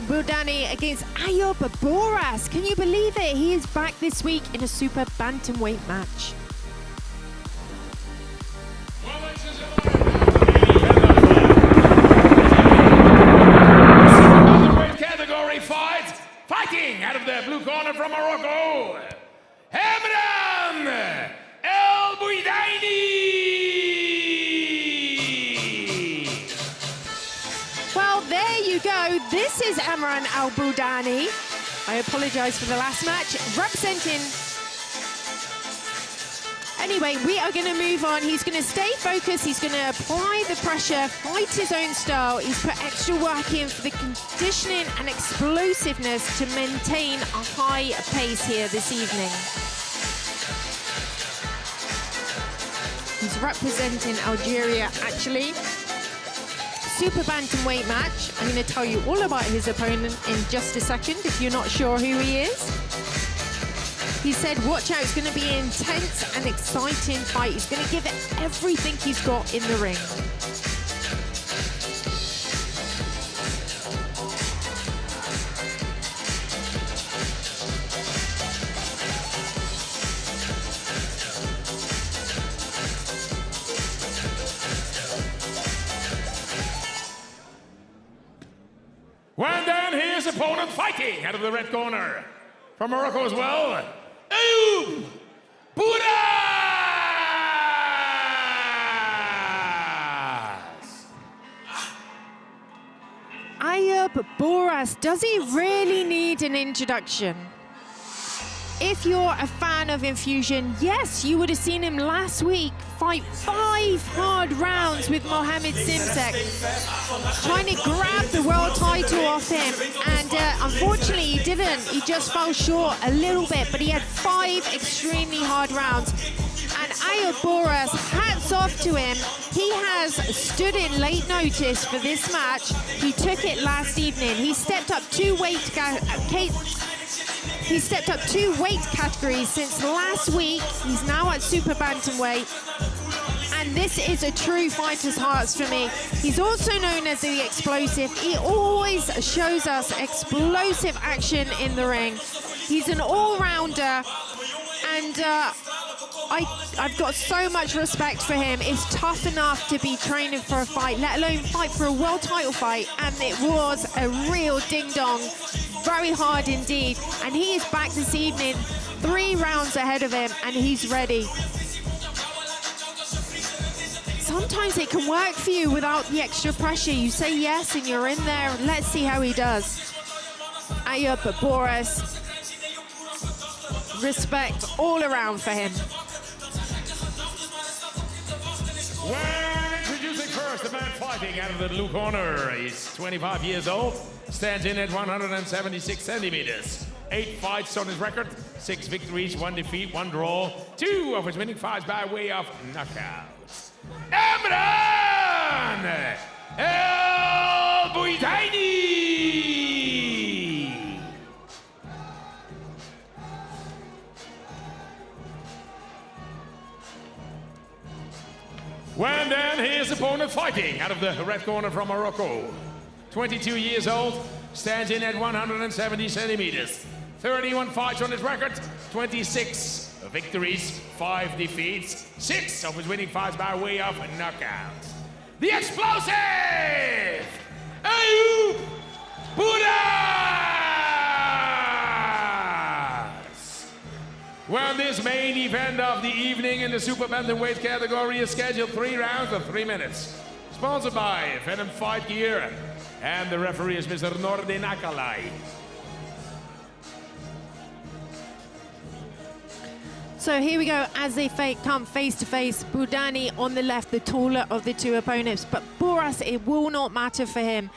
Bouldani against Ayub Bouras. Can you believe it? He is back this week in a super bantamweight match. Bantamweight category fight, fighting out of the blue corner from Morocco, العمران بوجدايني. Well, there you go. This is Amran Al-Bouldani. I apologize for the last match. Representing. Anyway, we are going to move on. He's going to stay focused. He's going to apply the pressure, fight his own style. He's put extra work in for the conditioning and explosiveness to maintain a high pace here this evening. He's representing Algeria, actually. Super bantamweight match. I'm going to tell you all about his opponent in just a second if you're not sure who he is. He said, watch out, it's going to be an intense and exciting fight. He's going to give it everything he's got in the ring. Well, then his opponent fighting out of the red corner from Morocco as well, Ayub Bouras. Ayub Bouras, does he really need an introduction? If you're a fan of Infusion, yes, you would have seen him last week fight 5 hard rounds with Mohamed Simsek, trying to grab the world title off him, and unfortunately he didn't. He just fell short a little bit, but he had 5 extremely hard rounds. And Ayub Bouras, hats off to him. He has stood in late notice for this match. He took it last evening. He stepped up 2 weight categories since last week. He's now at super bantamweight. And this is a true fighter's heart for me. He's also known as the explosive. He always shows us explosive action in the ring. He's an all-rounder, and I've got so much respect for him. It's tough enough to be training for a fight, let alone fight for a world title fight, and it was a real ding-dong. Very hard indeed, and he is back this evening, 3 rounds ahead of him, and he's ready. Sometimes it can work for you without the extra pressure. You say yes and you're in there. Let's see how he does. Ayub Bouras, respect all around for him. Well, introducing first the man fighting out of the blue corner. He's 25 years old, stands in at 176 centimeters. 8 fights on his record, 6 victories, 1 defeat, 1 draw, 2 of his winning fights by way of knockout. العمران بوجدايني. When then his opponent fighting out of the red corner from Morocco, 22 years old, stands in at 170 centimeters. 31 fights on his record, 26 victories, 5 defeats, 6 of his winning fights by way of knockout. The explosive Ayub Bouras! Well, this main event of the evening in the super bantamweight category is scheduled 3 rounds of 3 minutes. Sponsored by Venom Fight Gear, and the referee is Mr. Nordin Akalai. So here we go, as they come face to face. Bouldani on the left, the taller of the 2 opponents. But Bouras, it will not matter for him.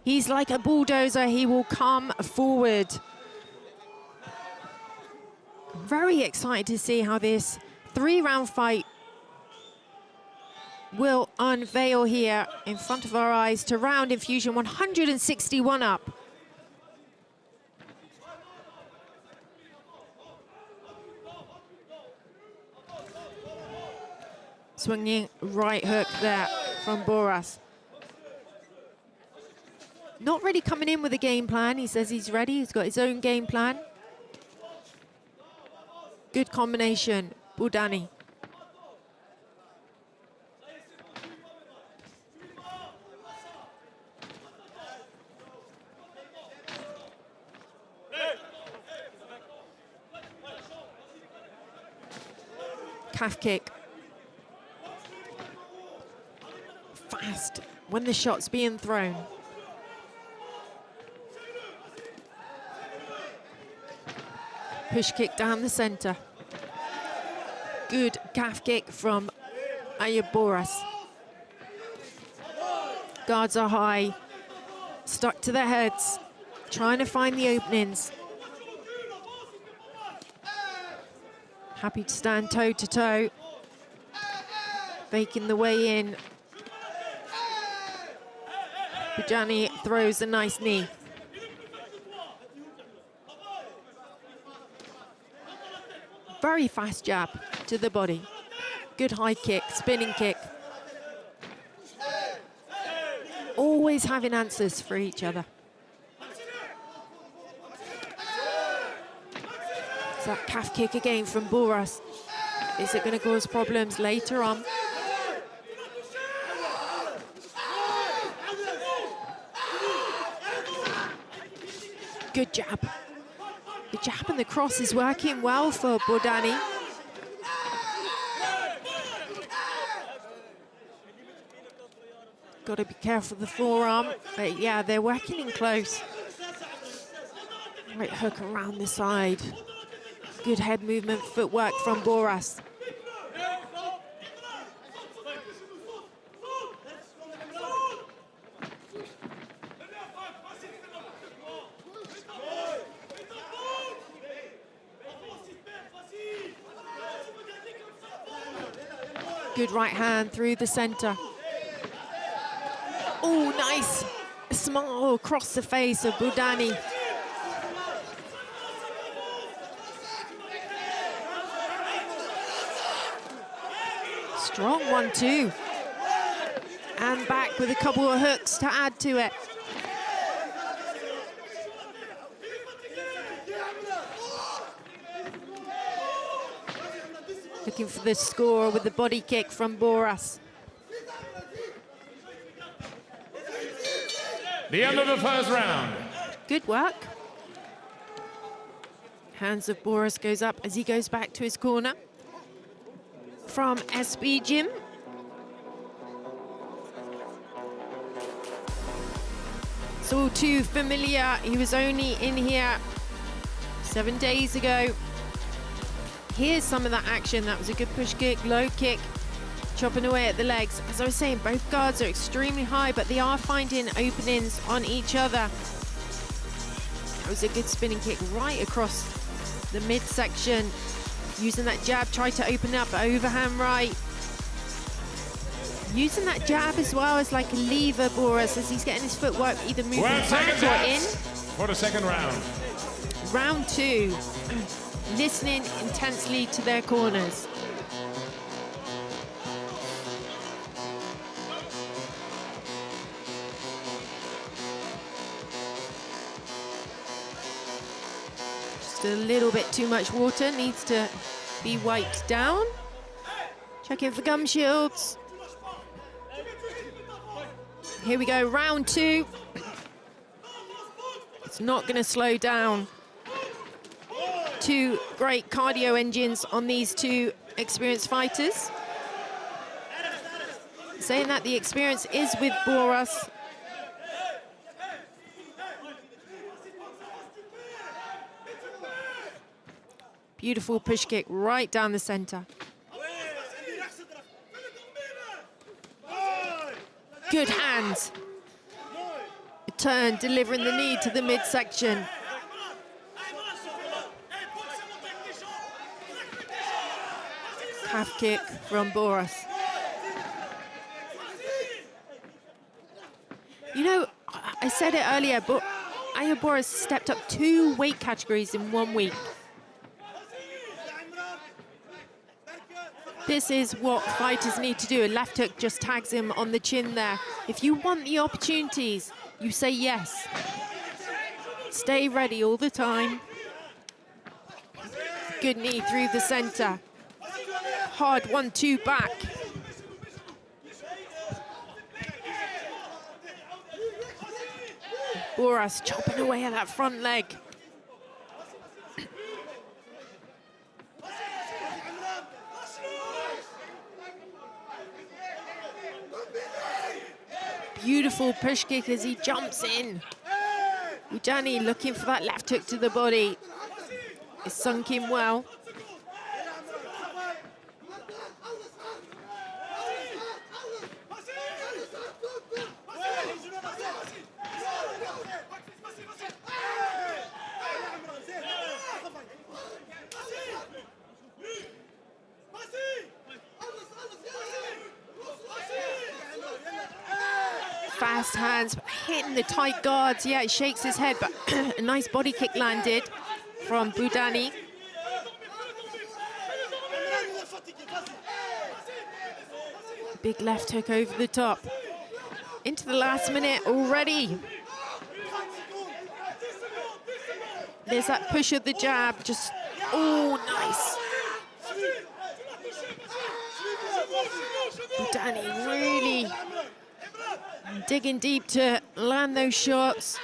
He's like a bulldozer. He will come forward. Very excited to see how this 3-round fight will unveil here in front of our eyes to round Infusion 161 up. Swinging right hook there from Bouras. Not really coming in with a game plan. He says he's ready. He's got his own game plan. Good combination, Bouhdani. Calf kick. Fast when the shot's being thrown. Push kick down the center. Good calf kick from Ayub Bouras. Guards are high, stuck to their heads, trying to find the openings. Happy to stand toe to toe, faking the way in. Bouhdani throws a nice knee. Very fast jab to the body. Good high kick, spinning kick. Always having answers for each other. So that calf kick again from Bouras. Is it going to cause problems later on? Good jab. The jab and the cross is working well for Bouhdani. Got to be careful of the forearm, but yeah, they're working in close. Right hook around the side. Good head movement, footwork from Bouras. Good right hand through the center. Oh, nice. Small across the face of Bouhdani. Strong 1-2. And back with a couple of hooks to add to it. Looking for the score with the body kick from Bouras. The end of the first round. Good work. Hands of Bouras goes up as he goes back to his corner. From SB Gym. It's all too familiar. He was only in here 7 days ago. Here's some of that action. That was a good push kick, low kick, chopping away at the legs. As I was saying, both guards are extremely high, but they are finding openings on each other. That was a good spinning kick right across the midsection. Using that jab, tried to open up overhand right. Using that jab as well as like a lever, Bouras, as he's getting his footwork either moving back or in. For the second round. Round 2. Listening intensely to their corners. Just a little bit too much water, needs to be wiped down. Checking for gum shields. Here we go, round 2. It's not going to slow down. Two great cardio engines on these two experienced fighters. Saying that, the experience is with Bouras. Beautiful push kick right down the center. Good hands. A turn, delivering the knee to the midsection. Calf kick from Bouras. You know, I said it earlier, but Ayub Bouras stepped up 2 weight categories in 1 week. This is what fighters need to do. A left hook just tags him on the chin there. If you want the opportunities you say yes. Stay ready all the time. Good knee through the center. Hard 1-2 back. Bouras chopping away at that front leg. Beautiful push kick as he jumps in. Boujani looking for that left hook to the body. It's sunk in well. Fast hands, hitting the tight guards. Yeah, he shakes his head, but a nice body kick landed from Boujani. Big left hook over the top. Into the last minute already. There's that push of the jab, just, oh, nice. Boujani really digging deep to land those shots.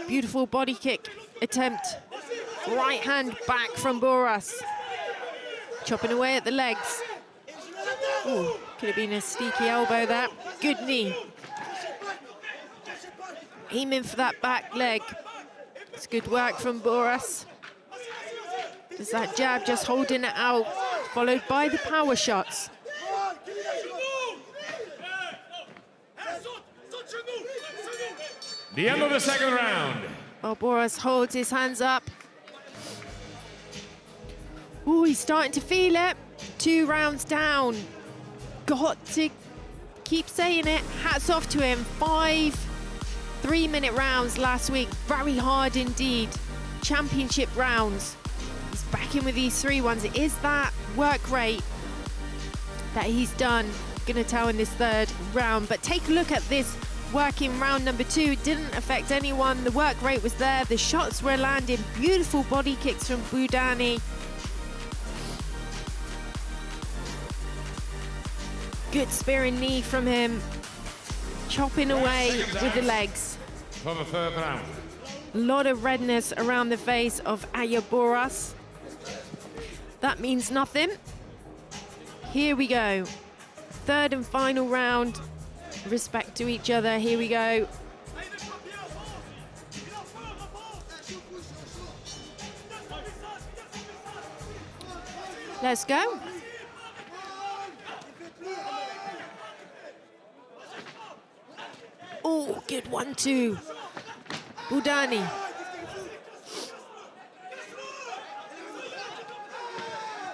Beautiful body kick attempt. Right hand back from Bouras. Chopping away at the legs. Ooh, could have been a sneaky elbow there. Good knee. Aiming for that back leg. It's good work from Bouras. There's that jab just holding it out, followed by the power shots. The end of the second round. Oh, Bouras holds his hands up. Oh, he's starting to feel it. 2 rounds down. Got to keep saying it. Hats off to him. 5 3-minute rounds last week. Very hard indeed. Championship rounds. He's back in with these 3 ones. It is that work rate that he's done. Gonna tell in this 3rd round. But take a look at this work in round number 2. It didn't affect anyone. The work rate was there. The shots were landing. Beautiful body kicks from Boujani. Good spearing knee from him. Chopping away with the legs. For the 3rd round. A lot of redness around the face of Ayub Bouras. That means nothing. Here we go. 3rd and final round. Respect to each other. Here we go. Let's go. Oh, good 1-2. Boujani.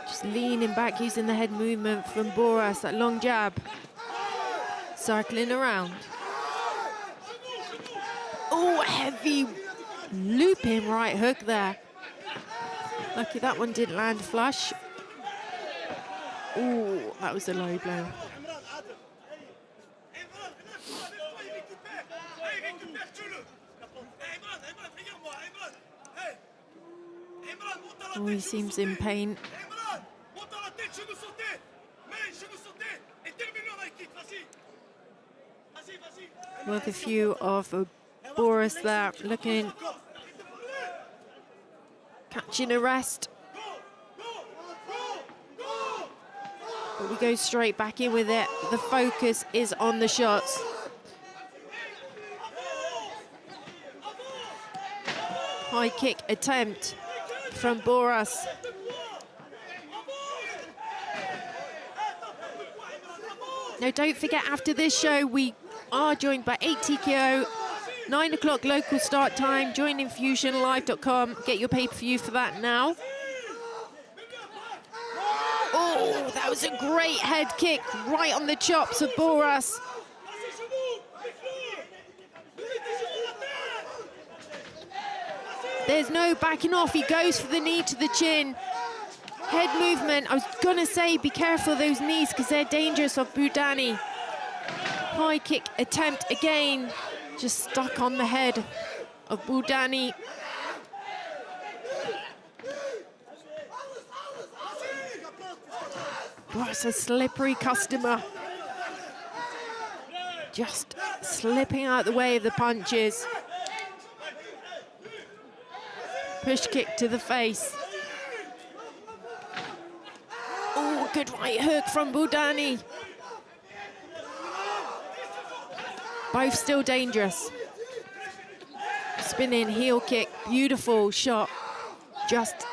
Just leaning back, using the head movement from Bouras, that long jab. Circling around. Oh, heavy looping right hook there. Lucky that one didn't land flush. Oh, that was a low blow. Oh, he seems in pain. With a few of Bouras there, looking, catching a rest. But we go straight back in with it. The focus is on the shots. High kick attempt from Bouras. Now, don't forget, after this show, we are joined by 8 TKO, 9 o'clock local start time. Join infusionlive.com. Get your pay-per-view for that now. Oh, that was a great head kick right on the chops of Bouras. There's no backing off. He goes for the knee to the chin. Head movement. I was going to say, be careful of those knees because they're dangerous of Boujani. High kick attempt again. just stuck on the head of Boujdani. Bora's a slippery customer. Just slipping out the way of the punches. Push kick to the face. Oh, good right hook from Boujdani. Both still dangerous. Spinning heel kick, beautiful shot. Just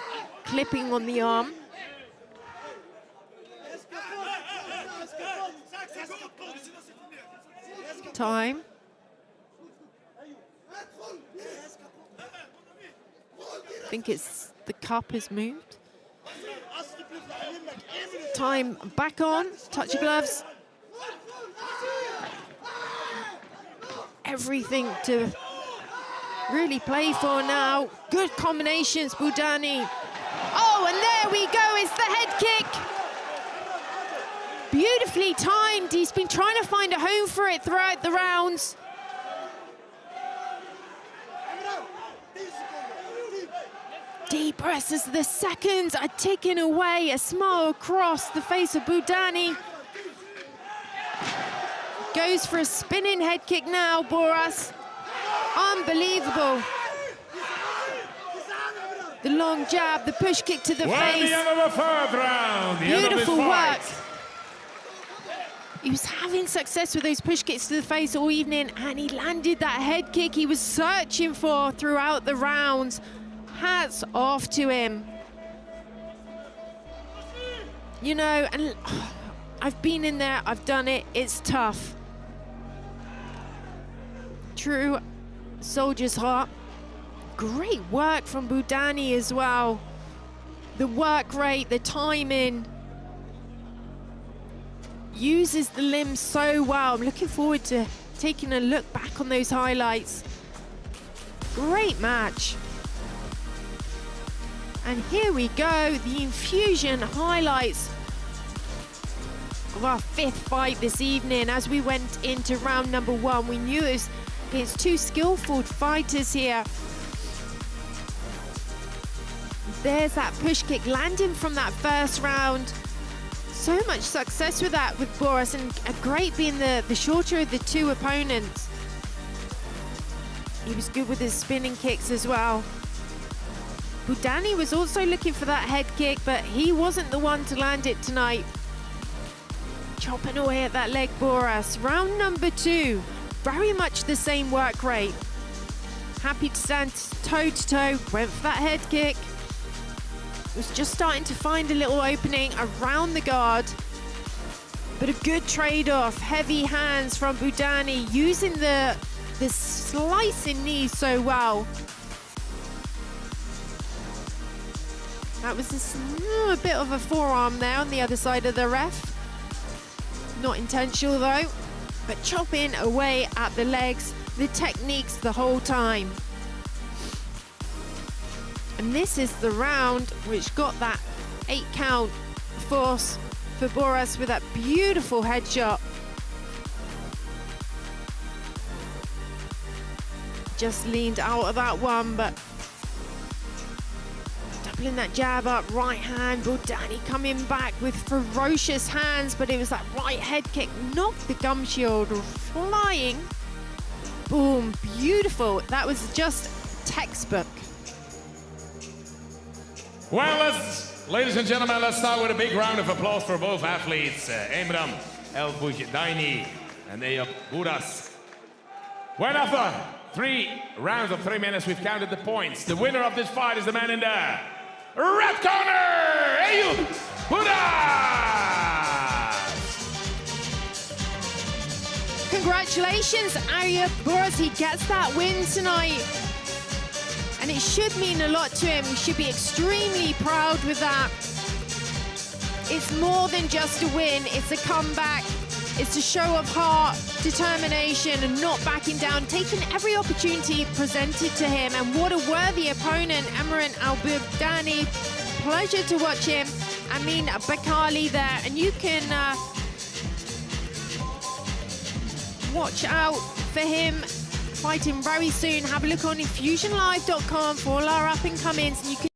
clipping on the arm. Time. I think it's the cup has moved. Time back on, touch your gloves. Everything to really play for now. Good combinations, Boujdani. Oh, and there we go, it's the head kick. Beautifully timed. He's been trying to find a home for it throughout the rounds. Deep breaths as the seconds are ticking away. A smile across the face of Boujdani. Goes for a spinning head kick now, Boras. Unbelievable. The long jab, the push kick to the face. The end of the third round. Beautiful work. He was having success with those push kicks to the face all evening, and he landed that head kick he was searching for throughout the rounds. Hats off to him. You know, and I've been in there, I've done it, it's tough. True soldier's heart. Great work from Boujdani as well. The work rate, the timing. Uses the limbs so well. I'm looking forward to taking a look back on those highlights. Great match. And here we go, the infusion highlights of our fifth fight this evening. As we went into round number one, we knew it was against two skillful fighters here. There's that push kick landing from that first round. So much success with that with Boras, and great being the shorter of the two opponents. He was good with his spinning kicks as well. Boujdani was also looking for that head kick, but he wasn't the one to land it tonight. Chopping away at that leg, Boras. Round number two, very much the same work rate. Happy to stand toe to toe, went for that head kick. Was just starting to find a little opening around the guard, but a good trade-off. Heavy hands from Boujdani, using the slicing knees so well. That was a bit of a forearm there on the other side of the ref. Not intentional though, but chopping away at the legs, the techniques the whole time. And this is the round which got that 8 count force for Boras with that beautiful headshot. Just leaned out of that one, but doubling that jab up, right hand. Boujdani coming back with ferocious hands, but it was that right head kick, knocked the gum shield flying. Boom, beautiful. That was just textbook. Well, ladies and gentlemen, let's start with a big round of applause for both athletes, Emram El Boujdani and Ayub Bouras. Well, after 3 rounds of 3 minutes, we've counted the points. The winner of this fight is the man in the red corner, Ayub Bouras! Congratulations, Ayub Bouras. He gets that win tonight. And it should mean a lot to him. He should be extremely proud with that. It's more than just a win, it's a comeback. It's a show of heart, determination, and not backing down, taking every opportunity presented to him. And what a worthy opponent, Emran Al Boujdani. Pleasure to watch him. Amin Bakali there. And you can watch out for him fighting very soon. Have a look on infusionlive.com for all our up and comings, and you can